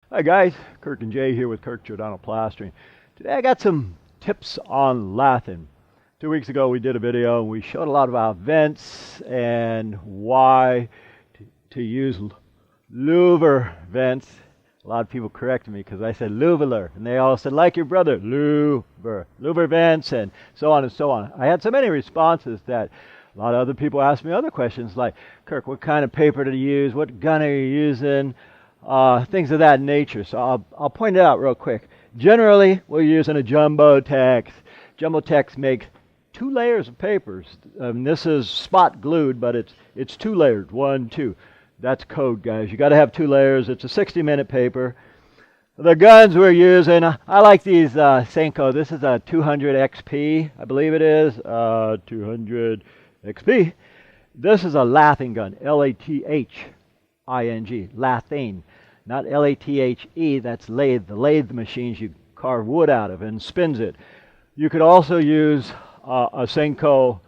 Hi guys, Kirk and Jay here with Kirk Giordano Plastering. Today I got some tips on lathing. 2 weeks ago we did a video and we showed a lot about vents and why to use louver vents. A lot of people corrected me because I said louveler and they all said like your brother, louver vents and so on and so on. I had so many responses that a lot of other people asked me other questions like, Kirk, what kind of paper to use? What gun are you using? Things of that nature. So I'll point it out real quick. Generally, we're using a jumbo tex. Jumbo tex makes 2 layers of papers. This is spot glued, but it's 2 layers. 1, 2. That's code, guys. You got to have 2 layers. It's a 60-minute paper. The guns we're using, I like these Senko. This is a 200 XP, I believe it is. 200 XP. This is a lathing gun. L-A-T-H-I-N-G. Lathing. Not L-A-T-H-E, that's lathe. The lathe machines you carve wood out of and spins it. You could also use a Senko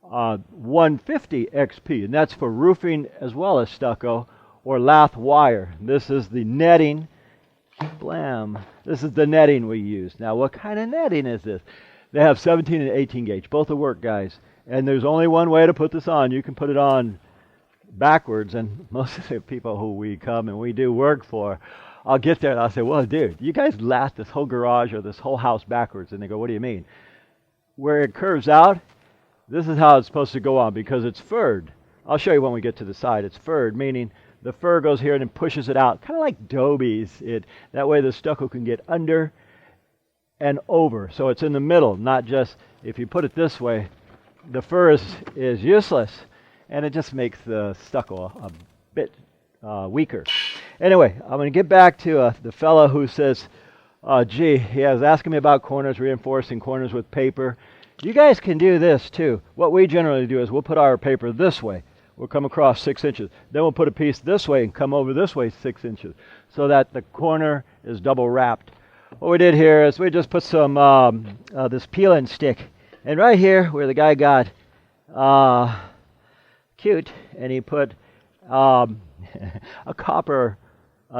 150 XP, and that's for roofing as well as stucco or lath wire. This is the netting. Blam. This is the netting we use. Now, what kind of netting is this? They have 17 and 18 gauge. Both will work, guys. And there's only one way to put this on. You can put it on backwards, and most of the people who we come and we do work for, I'll get there and I'll say, well, dude, you guys lath this whole garage or this whole house backwards. And they go, what do you mean? Where it curves out, this is how it's supposed to go on because it's furred. I'll show you when we get to the side. It's furred, meaning the fur goes here and then pushes it out, kind of like Dobies. That way the stucco can get under and over. So it's in the middle, not just, if you put it this way, the fur is useless. And it just makes the stucco a bit weaker. Anyway, I'm going to get back to the fellow who says, gee, he was asking me about corners, reinforcing corners with paper. You guys can do this too. What we generally do is we'll put our paper this way. We'll come across 6 inches. Then we'll put a piece this way and come over this way 6 inches so that the corner is double wrapped. What we did here is we just put some this peel-and stick. And right here where the guy got cute, and he put a copper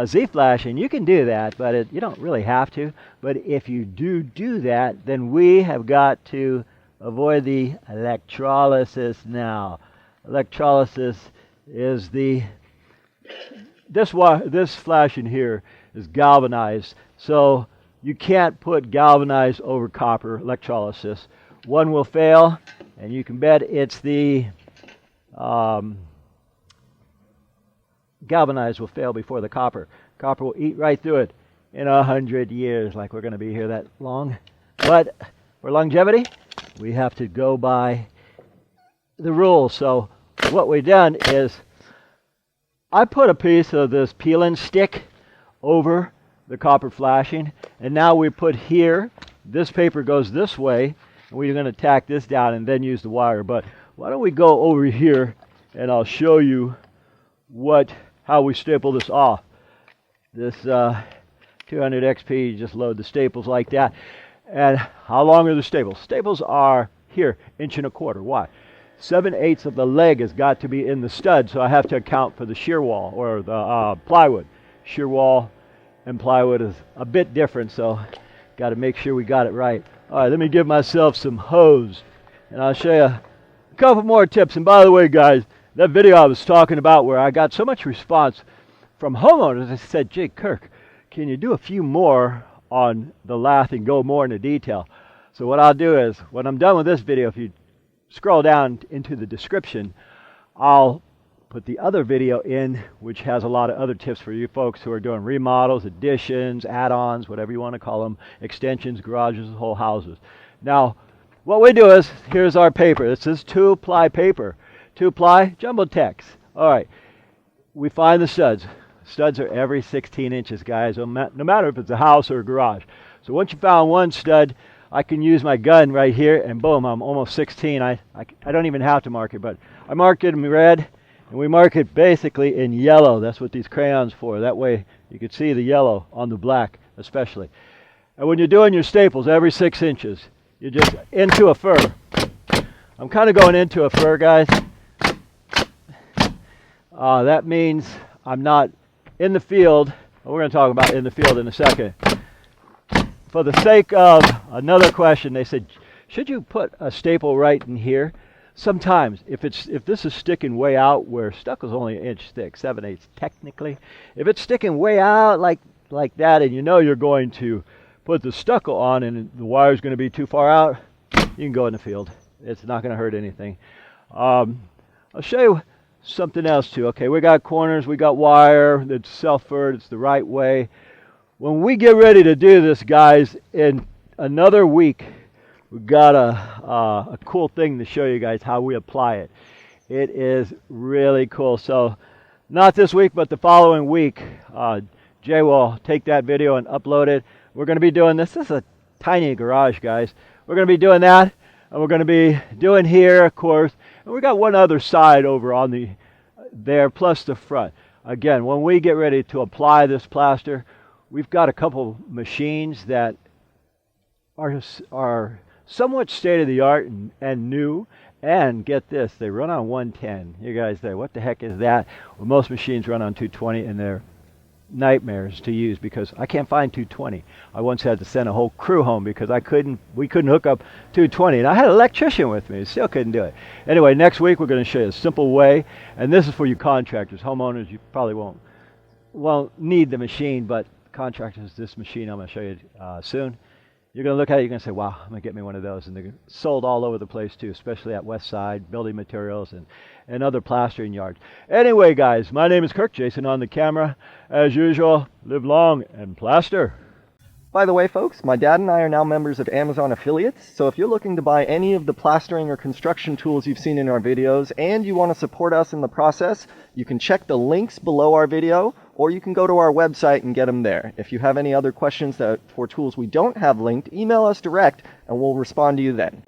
Z-flash, and you can do that, but you don't really have to. But if you do that, then we have got to avoid the electrolysis now. Electrolysis is this flash in here is galvanized, so you can't put galvanized over copper electrolysis. One will fail, and you can bet it's the galvanized will fail before the copper. Copper will eat right through it in 100 years, like we're going to be here that long. But for longevity, we have to go by the rules. So what we've done is I put a piece of this peel-and stick over the copper flashing, and now we put here, this paper goes this way, and we're going to tack this down and then use the wire. But why don't we go over here and I'll show you how we staple this off. This 200 XP, you just load the staples like that. And how long are the staples? Staples are here, 1.25 inches. Why? 7/8 of the leg has got to be in the stud, so I have to account for the shear wall or the plywood. Shear wall and plywood is a bit different, so got to make sure we got it right. All right, let me give myself some hose, and I'll show you a couple more tips. And by the way, guys, that video I was talking about where I got so much response from homeowners, I said, gee, Kirk, can you do a few more on the lath and go more into detail? So what I'll do is, when I'm done with this video, if you scroll down into the description, I'll put the other video in, which has a lot of other tips for you folks who are doing remodels, additions, add-ons, whatever you want to call them, extensions, garages, whole houses. Now, what we do is, here's our paper. This is 2-ply paper. 2-ply jumbo tex. All right, we find the studs. Studs are every 16 inches, guys, no matter if it's a house or a garage. So once you found one stud, I can use my gun right here, and boom, I'm almost 16. I don't even have to mark it, but I mark it in red, and we mark it basically in yellow. That's what these crayons for. That way you can see the yellow on the black especially. And when you're doing your staples every 6 inches, you're just into a fur. I'm kind of going into a fur, guys. That means I'm not in the field we're going to talk about in the field in a second. For the sake of another question, they said, should you put a staple right in here? Sometimes, if this is sticking way out, where stucco is only an inch thick, 7/8 technically, if it's sticking way out like that, and you know you're going to put the stucco on and the wire's going to be too far out, you can go in the field. It's not going to hurt anything. I'll show you something else too. Okay, we got corners, we got wire that's self-furred, it's the right way. When we get ready to do this, guys, in another week, we've got a cool thing to show you guys how we apply it. It is really cool. So not this week, but the following week, Jay will take that video and upload it. We're going to be doing this. This is a tiny garage, guys. We're going to be doing that, and we're going to be doing here, of course. And we got one other side over on there, plus the front. Again, when we get ready to apply this plaster, we've got a couple machines that are somewhat state-of-the-art and new. And get this, they run on 110. You guys say, what the heck is that? Well, most machines run on 220, and they're nightmares to use because I can't find 220. I once had to send a whole crew home because we couldn't hook up 220, and I had an electrician with me, still couldn't do it. Anyway, next week we're going to show you a simple way, and this is for you contractors. Homeowners, you probably won't need the machine, but contractors, this machine I'm going to show you soon. You're going to look at it, you're going to say, wow, I'm going to get me one of those. And they're sold all over the place too, especially at West Side, building materials and other plastering yards. Anyway, guys, my name is Kirk, Jason on the camera. As usual, live long and plaster. By the way, folks, my dad and I are now members of Amazon affiliates, so if you're looking to buy any of the plastering or construction tools you've seen in our videos and you want to support us in the process, you can check the links below our video, or you can go to our website and get them there. If you have any other questions for tools we don't have linked, email us direct and we'll respond to you then.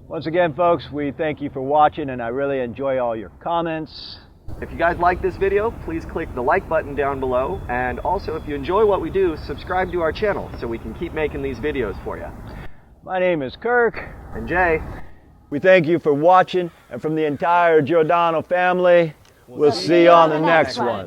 Once again, folks, we thank you for watching, and I really enjoy all your comments. If you guys like this video, please click the like button down below, and also if you enjoy what we do, subscribe to our channel so we can keep making these videos for you. My name is Kirk. And Jay. We thank you for watching, and from the entire Giordano family, we'll see you on the next one.